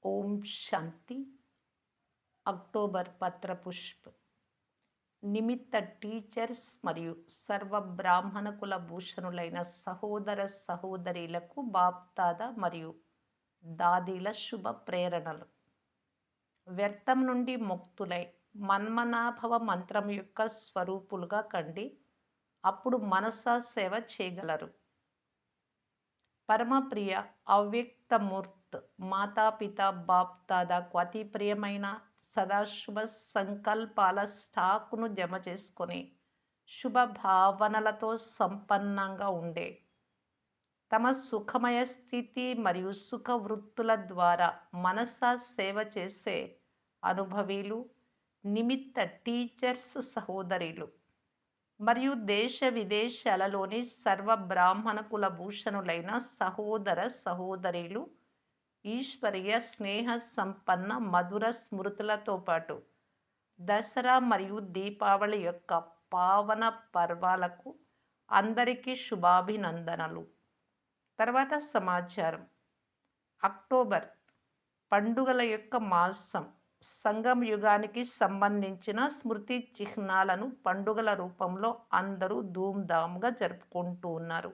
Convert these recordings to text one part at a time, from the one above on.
ఓం శాంతి. October పత్రపుష్ప్ నిమిత్త teachers మరియు సర్వ బ్రాహ్మణ కుల భూషణులైన సహోదర సహోదరీలకు బాప్దాద మరియు దాదీల శుభ ప్రేరణలు. వ్యర్థం నుండి ముక్తులై మన్మనాభవ మంత్రం యొక్క స్వరూపులుగా కండి, అప్పుడు మనసా సేవ చేయగలరు. పరమప్రియ అవ్యక్తమూర్త్ మాతాపిత బాప్దాదాకు అతి ప్రియమైన సదాశుభ సంకల్పాల స్టాకును జమ చేసుకొని శుభ భావనలతో సంపన్నంగా ఉండే తమ సుఖమయ స్థితి మరియు సుఖ వృత్తుల ద్వారా మనసా సేవ చేసే అనుభవీలు, నిమిత్త టీచర్స్ సహోదరులు మరియు దేశ విదేశాలలోని సర్వ బ్రాహ్మణ కుల భూషణులైన సహోదర సహోదరీలు ఈశ్వరీయ స్నేహ సంపన్న మధుర స్మృతులతో పాటు దసరా మరియు దీపావళి యొక్క పావన పర్వాలకు అందరికీ శుభాభినందనలు. తర్వాత సమాచారం. అక్టోబర్ పండుగల యొక్క మాసం. సంగం యుగానికి సంబంధించిన స్మృతి చిహ్నాలను పండుగల రూపంలో అందరూ ధూమ్ధామ్గా జరుపుకుంటూ ఉన్నారు.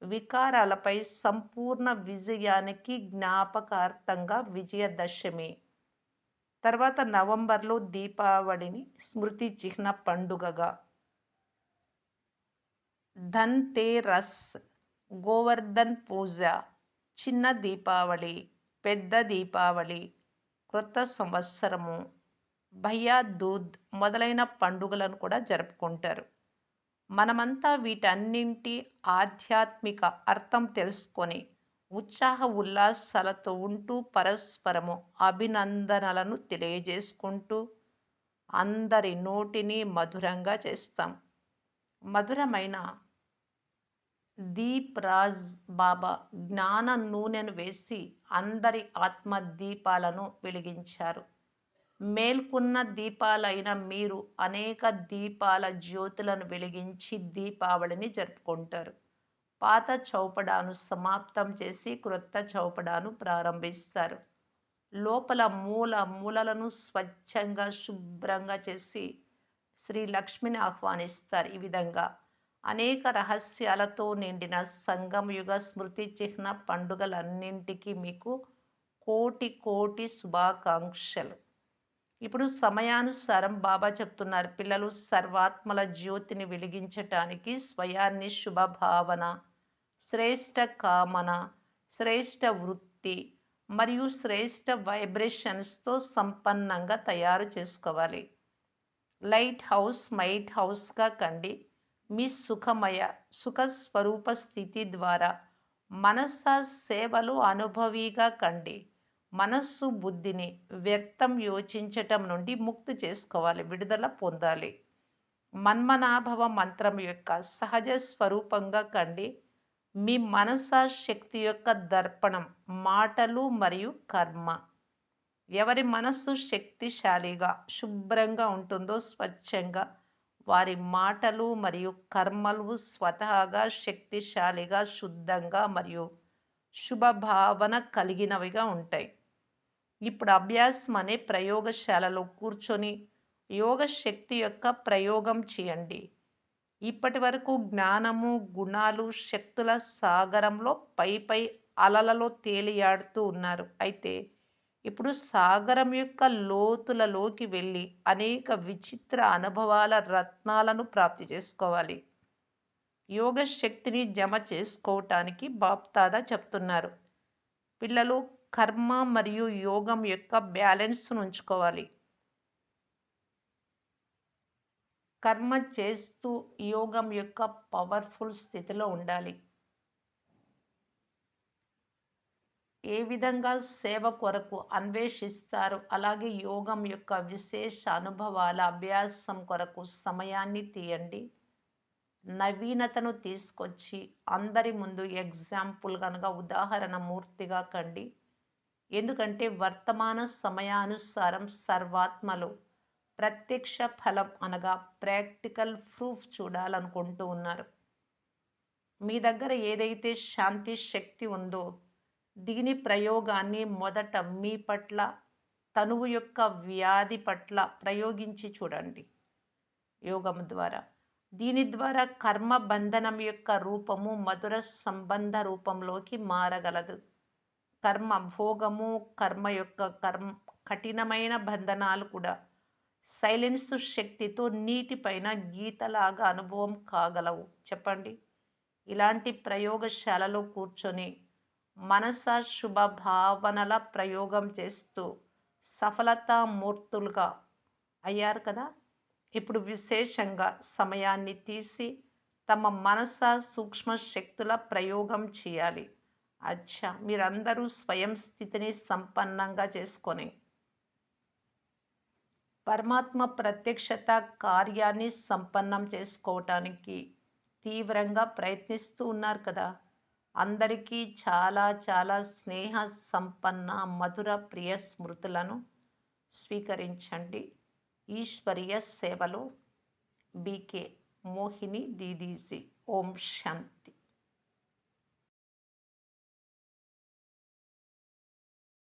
వికారాలపై సంపూర్ణ విజయానికి జ్ఞాపకార్థంగా విజయదశమి. తర్వాత నవంబర్లో దీపావళిని స్మృతి చిహ్న పండుగగా, ధన్తేరస్, గోవర్ధన్ పూజ, చిన్న దీపావళి, పెద్ద దీపావళి, క్రొత్త సంవత్సరము, భయ్యా దూద్ మొదలైన పండుగలను కూడా జరుపుకుంటారు. మనమంతా వీటన్నింటి ఆధ్యాత్మిక అర్థం తెలుసుకొని ఉత్సాహ ఉల్లాసాలతో ఉంటూ పరస్పరము అభినందనలను తెలియజేసుకుంటూ అందరి నోటిని మధురంగా చేస్తాం. మధురమైన దీప్ రాజ్ బాబా జ్ఞాన నూనెను వేసి అందరి ఆత్మ దీపాలను వెలిగించారు. మేల్కొన్న దీపాలైన మీరు అనేక దీపాల జ్యోతులను వెలిగించి దీపావళిని జరుపుకుంటారు. పాత చౌపడాను సమాప్తం చేసి క్రొత్త చౌపడాను ప్రారంభిస్తారు. లోపల మూలలను స్వచ్ఛంగా శుభ్రంగా చేసి శ్రీ లక్ష్మిని ఆహ్వానిస్తారు. ఈ విధంగా అనేక రహస్యాలతో నిండిన సంగం యుగ స్మృతి చిహ్న పండుగలన్నింటికీ మీకు కోటి కోటి శుభాకాంక్షలు. ఇప్పుడు సమయానుసారం బాబా చెప్తున్నారు, పిల్లలు సర్వాత్మల జ్యోతిని వెలిగించటానికి స్వయాన్ని శుభభావన, శ్రేష్ట కామన, శ్రేష్ట వృత్తి మరియు శ్రేష్ట వైబ్రేషన్స్తో సంపన్నంగా తయారు చేసుకోవాలి. లైట్ హౌస్ మైట్ హౌస్గా కండి. మీ సుఖమయ సుఖస్వరూప స్థితి ద్వారా మనసా సేవలు అనుభవిగా కండి. మనస్సు బుద్ధిని వ్యర్థం యోచించటం నుండి ముక్తి చేసుకోవాలి, విడుదల పొందాలి. మన్మనాభవ మంత్రం యొక్క సహజ స్వరూపంగా కండి. మీ మనసా శక్తి యొక్క దర్పణం మాటలు మరియు కర్మ. ఎవరి మనస్సు శక్తిశాలిగా శుభ్రంగా ఉంటుందో స్వచ్ఛంగా, వారి మాటలు మరియు కర్మలు స్వతహాగా శక్తిశాలిగా శుద్ధంగా మరియు శుభభావన కలిగినవిగా ఉంటాయి. ఇప్పుడు అభ్యాసం అనే ప్రయోగశాలలో కూర్చొని యోగ శక్తి యొక్క ప్రయోగం చేయండి. ఇప్పటి వరకు జ్ఞానము, గుణాలు, శక్తుల సాగరంలో పై అలలలో తేలియాడుతూ ఉన్నారు. అయితే ఇప్పుడు సాగరం యొక్క లోతులలోకి వెళ్ళి అనేక విచిత్ర అనుభవాల రత్నాలను ప్రాప్తి చేసుకోవాలి. యోగ శక్తిని జమ చేసుకోవటానికి బాప్దాదా చెప్తున్నారు, పిల్లలు కర్మ మరియు యోగం యొక్క బ్యాలెన్స్ను ఉంచుకోవాలి. కర్మ చేస్తూ యోగం యొక్క పవర్ఫుల్ స్థితిలో ఉండాలి. ఏ విధంగా సేవ కొరకు అన్వేషిస్తారు, అలాగే యోగం యొక్క విశేష అనుభవాల అభ్యాసం కొరకు సమయాన్ని తీయండి. నవీనతను తీసుకొచ్చి అందరి ముందు ఎగ్జాంపుల్ కనుక ఉదాహరణ మూర్తిగా కండి. ఎందుకంటే వర్తమాన సమయానుసారం సర్వాత్మలు ప్రత్యక్ష ఫలం అనగా ప్రాక్టికల్ ప్రూఫ్ చూడాలనుకుంటూ ఉన్నారు. మీ దగ్గర ఏదైతే శాంతి శక్తి ఉందో దీని ప్రయోగాన్ని మొదట మీ పట్ల, తనువు యొక్క వ్యాధి పట్ల ప్రయోగించి చూడండి యోగము ద్వారా. దీని ద్వారా కర్మ బంధనం యొక్క రూపము మధుర సంబంధ రూపంలోకి మారగలదు. కర్మ భోగము, కర్మ కఠినమైన బంధనాలు కూడా సైలెన్స్ శక్తితో నీటిపైన గీతలాగా అనుభవం కాగలవు. చెప్పండి. ఇలాంటి ప్రయోగశాలలో కూర్చొని మనస శుభ భావనల ప్రయోగం చేస్తూ సఫలతామూర్తులుగా అయ్యారు కదా! ఇప్పుడు విశేషంగా సమయాన్ని తీసి తమ మనస సూక్ష్మ శక్తుల ప్రయోగం చేయాలి. అచ్చా! మీరందరూ స్వయం స్థితిని సంపన్నంగా చేసుకొని పరమాత్మ ప్రత్యక్షత కార్యాన్ని సంపన్నం చేసుకోవటానికి తీవ్రంగా ప్రయత్నిస్తూ ఉన్నారు కదా! అందరికీ చాలా చాలా స్నేహ సంపన్న మధుర ప్రియ స్మృతులను స్వీకరించండి. ఈశ్వరీయ సేవలో బీకే మోహిని దీదీజీ. ఓం శాంతి.